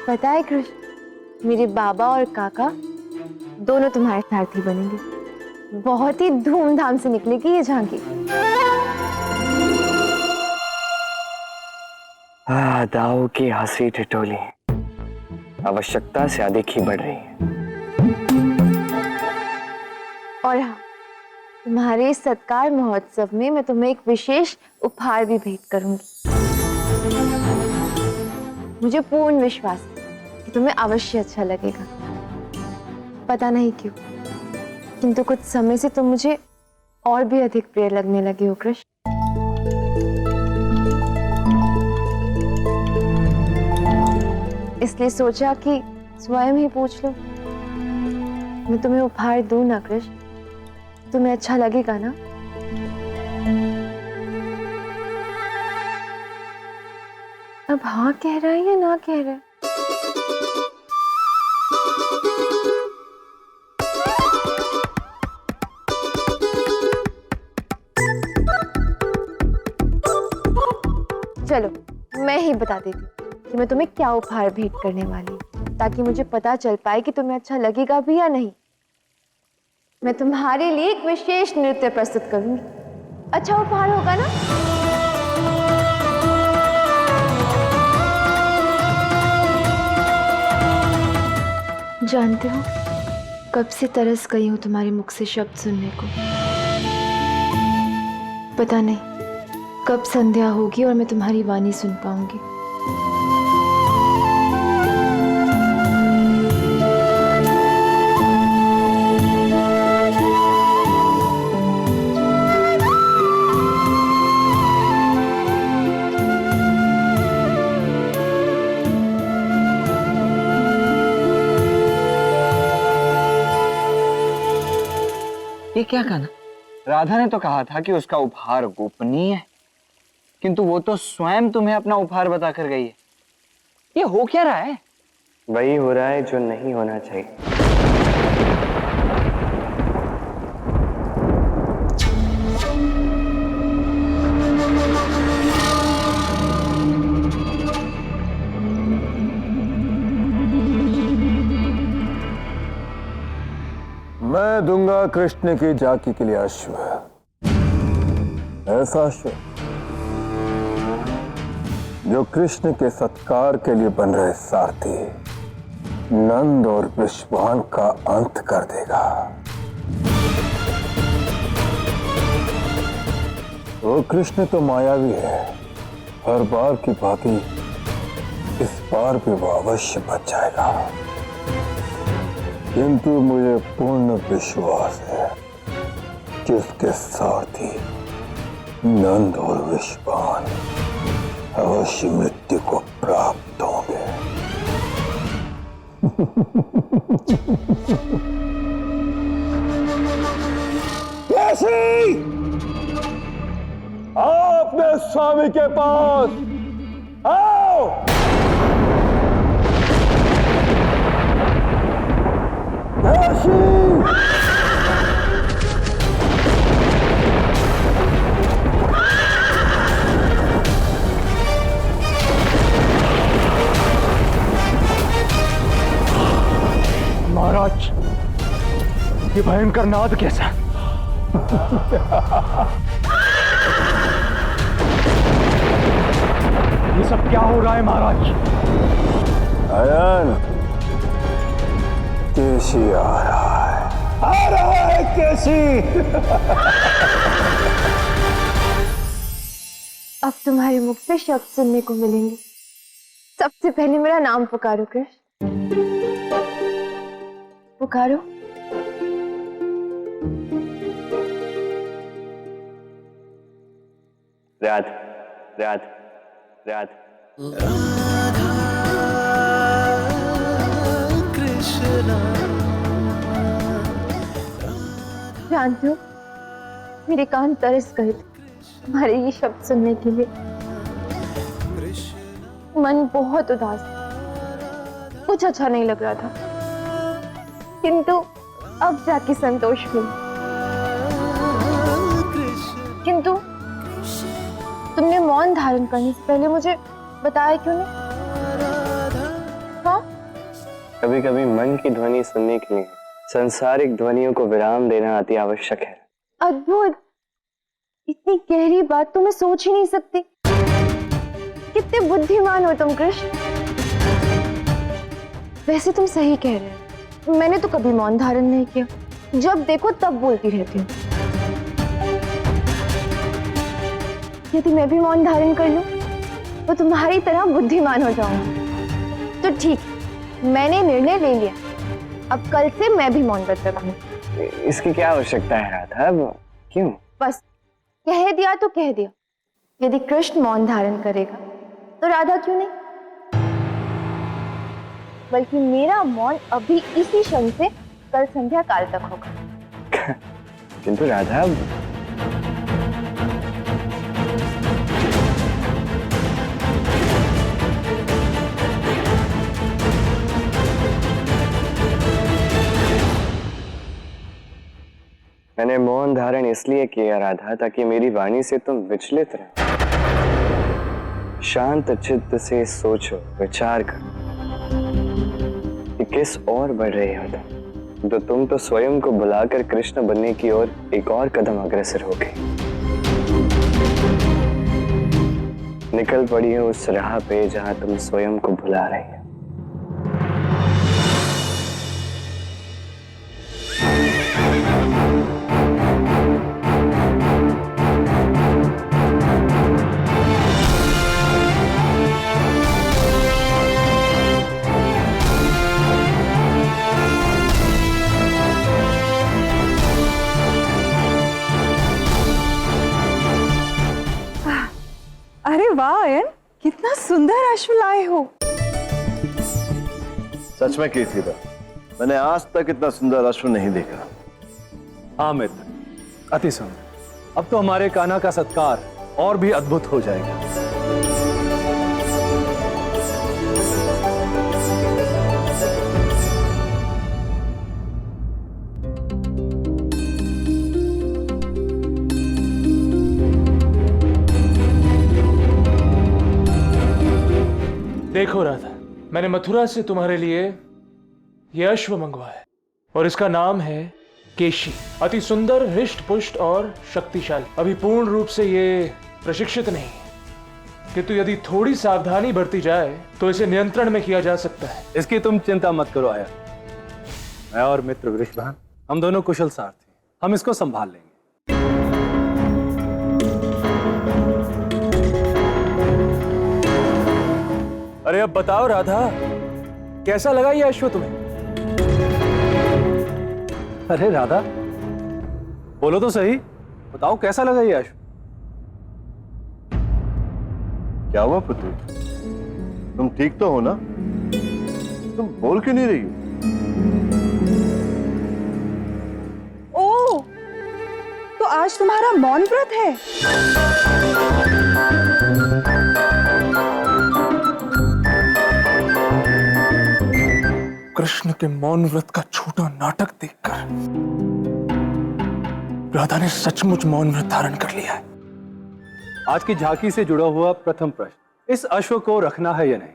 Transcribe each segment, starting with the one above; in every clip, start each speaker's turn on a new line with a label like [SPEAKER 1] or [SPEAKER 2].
[SPEAKER 1] पता है कृष्ण, मेरे बाबा और काका दोनों तुम्हारे सारथी बनेंगे। बहुत ही धूमधाम से निकलेगी ये झांकी।
[SPEAKER 2] दाऊ की हंसी ठिठोली आवश्यकता से अधिक ही बढ़ रही है।
[SPEAKER 1] और हाँ, तुम्हारे सत्कार महोत्सव में मैं तुम्हें एक विशेष उपहार भी भेंट करूंगी। मुझे पूर्ण विश्वास है कि तुम्हें अवश्य अच्छा लगेगा। पता नहीं क्यों, किंतु कुछ समय से तुम मुझे और भी अधिक प्रिय लगने लगे हो कृष्ण। इसलिए सोचा कि स्वयं ही पूछ लो। मैं तुम्हें उपहार दूं ना कृष्ण, तुम्हें अच्छा लगेगा ना? अब हाँ कह रहा है या ना कह रहा है? चलो मैं ही बता देती हूँ कि मैं तुम्हें क्या उपहार भेंट करने वाली हूँ, ताकि मुझे पता चल पाए कि तुम्हें अच्छा लगेगा भी या नहीं। मैं तुम्हारे लिए एक विशेष नृत्य प्रस्तुत करूंगी। अच्छा उपहार होगा ना? जानते हो, कब से तरस गई हूं तुम्हारे मुख से शब्द सुनने को। पता नहीं कब संध्या होगी और मैं तुम्हारी वाणी सुन पाऊंगी।
[SPEAKER 2] ये क्या कहना? राधा ने तो कहा था कि उसका उपहार गोपनीय है, किंतु वो तो स्वयं तुम्हें अपना उपहार बताकर गई है। ये हो क्या रहा है? वही हो रहा है जो नहीं होना चाहिए।
[SPEAKER 3] मैं दूंगा कृष्ण की जाकी के लिए अश्व, ऐसा अश्व जो कृष्ण के सत्कार के लिए बन रहे सारथी नंद और विश्वान का अंत कर देगा। वो कृष्ण तो मायावी है, हर बार की भांति इस बार भी वो अवश्य बच जाएगा। किंतु मुझे पूर्ण विश्वास है कि उसके सारथी नंद और विश्वान अवश्य मृत्यु को प्राप्त होंगे। कैसी आओ अपने स्वामी के पास, आओ।
[SPEAKER 4] महाराज, ये भयंकर नाद कैसा? ये सब क्या हो रहा है महाराज?
[SPEAKER 3] अयन, केशी आ रहा है केशी।
[SPEAKER 1] अब तुम्हारे मुख से शब्द सुनने को मिलेंगे। सबसे पहले मेरा नाम पुकारो कृष्ण, पुकारो।
[SPEAKER 2] राध राध राध
[SPEAKER 1] जानते हो, मेरे कान तरस गए थे तुम्हारे ये शब्द सुनने के लिए। मन बहुत उदास था, कुछ अच्छा नहीं लग रहा था, किंतु अब जाके संतोष मिला। किंतु तुमने मौन धारण करने से पहले मुझे बताया क्यों नहीं? हाँ,
[SPEAKER 2] कभी कभी मन की ध्वनि सुनने के लिए सांसारिक ध्वनियों को विराम देना अति आवश्यक है।
[SPEAKER 1] अद्भुत, इतनी गहरी बात तो मैं सोच ही नहीं सकती। कितने बुद्धिमान हो तुम कृष्ण। वैसे तुम सही कह रहे हो, मैंने तो कभी मौन धारण नहीं किया, जब देखो तब बोलती रहती हूँ। यदि मैं भी मौन धारण कर लूं तो तुम्हारी तरह बुद्धिमान हो जाऊंगी। तो ठीक, मैंने निर्णय ले लिया, अब कल से मैं भी मौन व्रत रखूंगी।
[SPEAKER 2] इसकी क्या आवश्यकता है राधा? क्यों? बस
[SPEAKER 1] कह दिया तो कह दिया। यदि कृष्ण मौन धारण करेगा तो राधा क्यों नहीं? बल्कि मेरा मौन अभी इसी क्षण से कल संध्या काल तक होगा।
[SPEAKER 2] किंतु राधा, मैंने मौन धारण इसलिए किया राधा, ताकि मेरी वाणी से तुम विचलित रहो। शांत चित्त से सोचो, विचार करो कि किस ओर बढ़ रही हो तुम। तो तुम तो स्वयं को भुलाकर कृष्ण बनने की ओर एक और कदम अग्रसर हो गई। निकल पड़ी हो उस राह पे जहां तुम स्वयं को भुला रही हो।
[SPEAKER 5] अरे वाह आयन, कितना सुंदर अश्व लाए हो।
[SPEAKER 6] सच में कीर्तिदा, मैंने आज तक इतना सुंदर अश्व नहीं देखा।
[SPEAKER 3] हाँ मित्र, अति सुंदर। अब तो हमारे कान्हा का सत्कार और भी अद्भुत हो जाएगा।
[SPEAKER 4] देखो राधा, मैंने मथुरा से तुम्हारे लिए यह अश्व मंगवाया और इसका नाम है केशी। अति सुंदर, हृष्ट पुष्ट और शक्तिशाली। अभी पूर्ण रूप से ये प्रशिक्षित नहीं है, किंतु यदि थोड़ी सावधानी बरती जाए तो इसे नियंत्रण में किया जा सकता है।
[SPEAKER 3] इसकी तुम चिंता मत करो आया। मैं और मित्र वृषभान, हम दोनों कुशल सारथी, हम इसको संभाल लेंगे। अरे अब बताओ राधा, कैसा लगा ये अश्व तुम्हें? अरे राधा, बोलो तो सही, बताओ कैसा लगा ये अश्व?
[SPEAKER 6] क्या हुआ पुत्र, तुम ठीक तो हो ना? तुम बोल क्यों नहीं रही हो?
[SPEAKER 5] ओह, तो आज तुम्हारा मौन व्रत है।
[SPEAKER 4] कृष्ण के मौन व्रत का छोटा नाटक देखकर राधा ने सचमुच मौन व्रत धारण कर लिया है।
[SPEAKER 3] आज की झांकी से जुड़ा हुआ प्रथम प्रश्न, इस अश्व को रखना है या नहीं?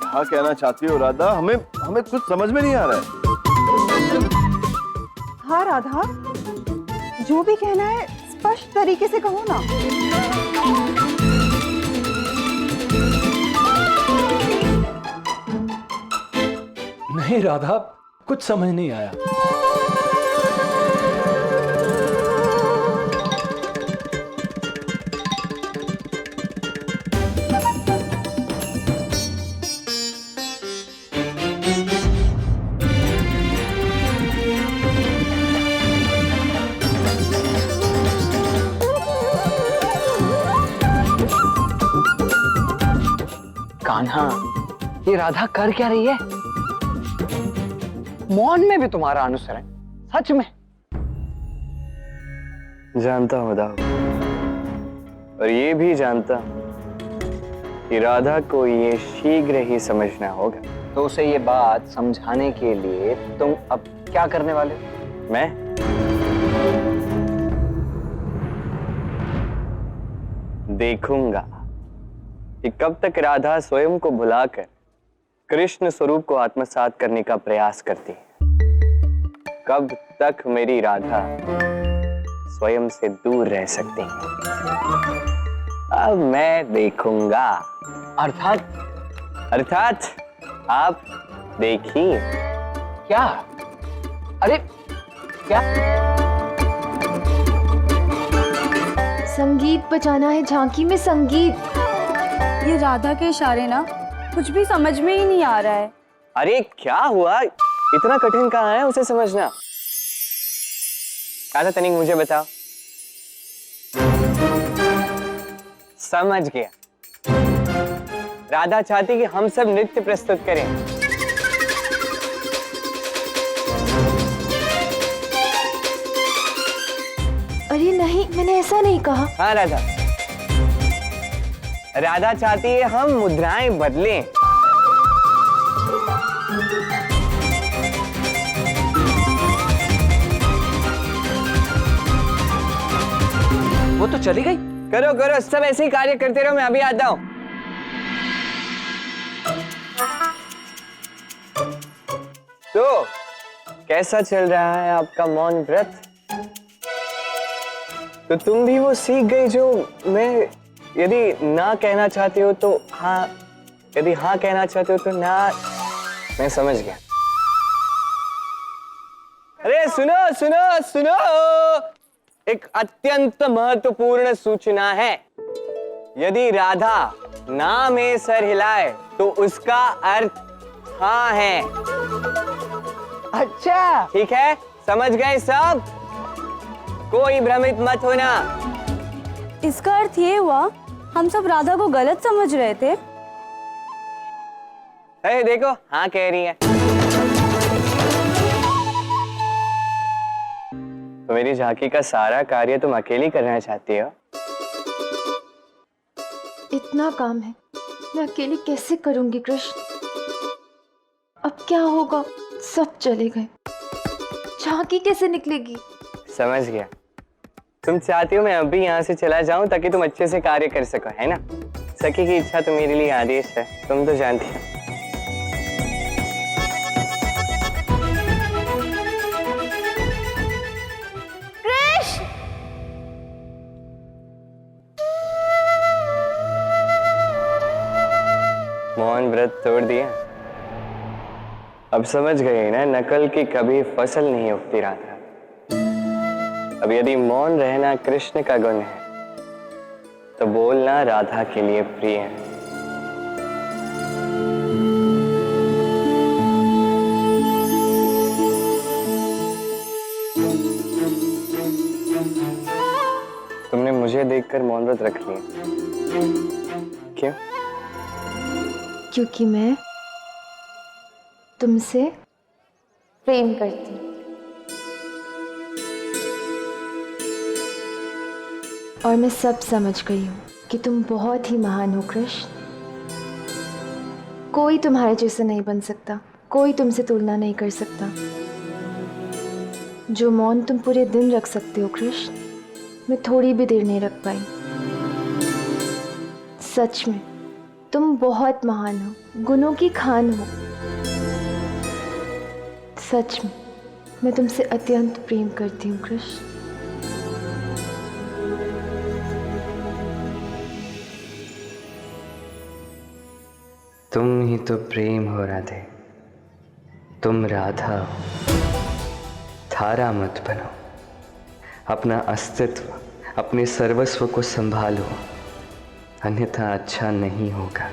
[SPEAKER 6] क्या कहना चाहती हो राधा? हमें कुछ समझ में नहीं आ रहा है।
[SPEAKER 5] हाँ राधा, जो भी कहना है स्पष्ट तरीके से कहो ना।
[SPEAKER 3] नहीं राधा, कुछ समझ नहीं आया।
[SPEAKER 2] कान्हा, ये राधा कर क्या रही है? मौन में भी तुम्हारा अनुसरण, सच में? जानता हूं दाऊ, और ये भी जानता हूं कि राधा को ये शीघ्र ही समझना होगा। तो उसे ये बात समझाने के लिए तुम अब क्या करने वाले हो? मैं देखूंगा कि कब तक राधा स्वयं को भुलाकर कृष्ण स्वरूप को आत्मसात करने का प्रयास करती है। कब तक मेरी राधा स्वयं से दूर रह सकती है, अब मैं देखूंगा। अर्थात आप देखिए।
[SPEAKER 7] क्या? अरे क्या?
[SPEAKER 1] संगीत बजाना है झांकी में, संगीत।
[SPEAKER 8] ये राधा के इशारे ना कुछ भी समझ में ही नहीं आ रहा है।
[SPEAKER 2] अरे क्या हुआ, इतना कठिन कहाँ है उसे समझना। राधा तनिक मुझे बताओ। समझ गया, राधा चाहती कि हम सब नृत्य प्रस्तुत करें।
[SPEAKER 1] अरे नहीं, मैंने ऐसा नहीं कहा।
[SPEAKER 2] हाँ राधा, राधा चाहती है हम मुद्राएं बदलें।
[SPEAKER 7] वो तो चली गई।
[SPEAKER 2] करो करो, सब ऐसे ही कार्य करते रहो, मैं अभी आता हूं। तो कैसा चल रहा है आपका मौन व्रत? तो तुम भी वो सीख गई जो मैं यदि ना कहना चाहते हो तो हाँ, यदि हाँ कहना चाहते हो तो ना। मैं समझ गया। अरे सुनो सुनो सुनो, एक अत्यंत महत्वपूर्ण सूचना है। यदि राधा ना में सर हिलाए तो उसका अर्थ हाँ है।
[SPEAKER 7] अच्छा,
[SPEAKER 2] ठीक है, समझ गए सब? कोई भ्रमित मत होना।
[SPEAKER 8] इसका अर्थ ये हुआ हम सब राधा को गलत समझ रहे थे।
[SPEAKER 2] अरे देखो, हाँ कह रही है। तो मेरी झांकी का सारा कार्य तुम अकेली करना चाहती हो?
[SPEAKER 1] इतना काम है, मैं अकेले कैसे करूंगी कृष्ण? अब क्या होगा? सब चले गए, झांकी कैसे निकलेगी?
[SPEAKER 2] समझ गया, तुम चाहती हो मैं अभी यहाँ से चला जाऊं ताकि तुम अच्छे से कार्य कर सको, है ना? सखी की इच्छा तो मेरे लिए आदेश है, तुम तो जानती हो।
[SPEAKER 1] कृष्ण!
[SPEAKER 2] मौन व्रत तोड़ दिया। अब समझ गए ना, नकल की कभी फसल नहीं उगती राधा। अब यदि मौन रहना कृष्ण का गुण है तो बोलना राधा के लिए प्रिय है। तुमने मुझे देखकर मौन व्रत रख लिया, क्यों?
[SPEAKER 1] क्योंकि मैं तुमसे प्रेम करती हूँ और मैं सब समझ गई हूँ कि तुम बहुत ही महान हो कृष्ण। कोई तुम्हारे जैसा नहीं बन सकता, कोई तुमसे तुलना नहीं कर सकता। जो मौन तुम पूरे दिन रख सकते हो कृष्ण, मैं थोड़ी भी देर नहीं रख पाई। सच में तुम बहुत महान हो, गुणों की खान हो। सच में मैं तुमसे अत्यंत प्रेम करती हूँ कृष्ण।
[SPEAKER 2] तुम ही तो प्रेम हो राधे, तुम राधा हो। थारा मत बनो, अपना अस्तित्व, अपने सर्वस्व को संभालो, अन्यथा अच्छा नहीं होगा।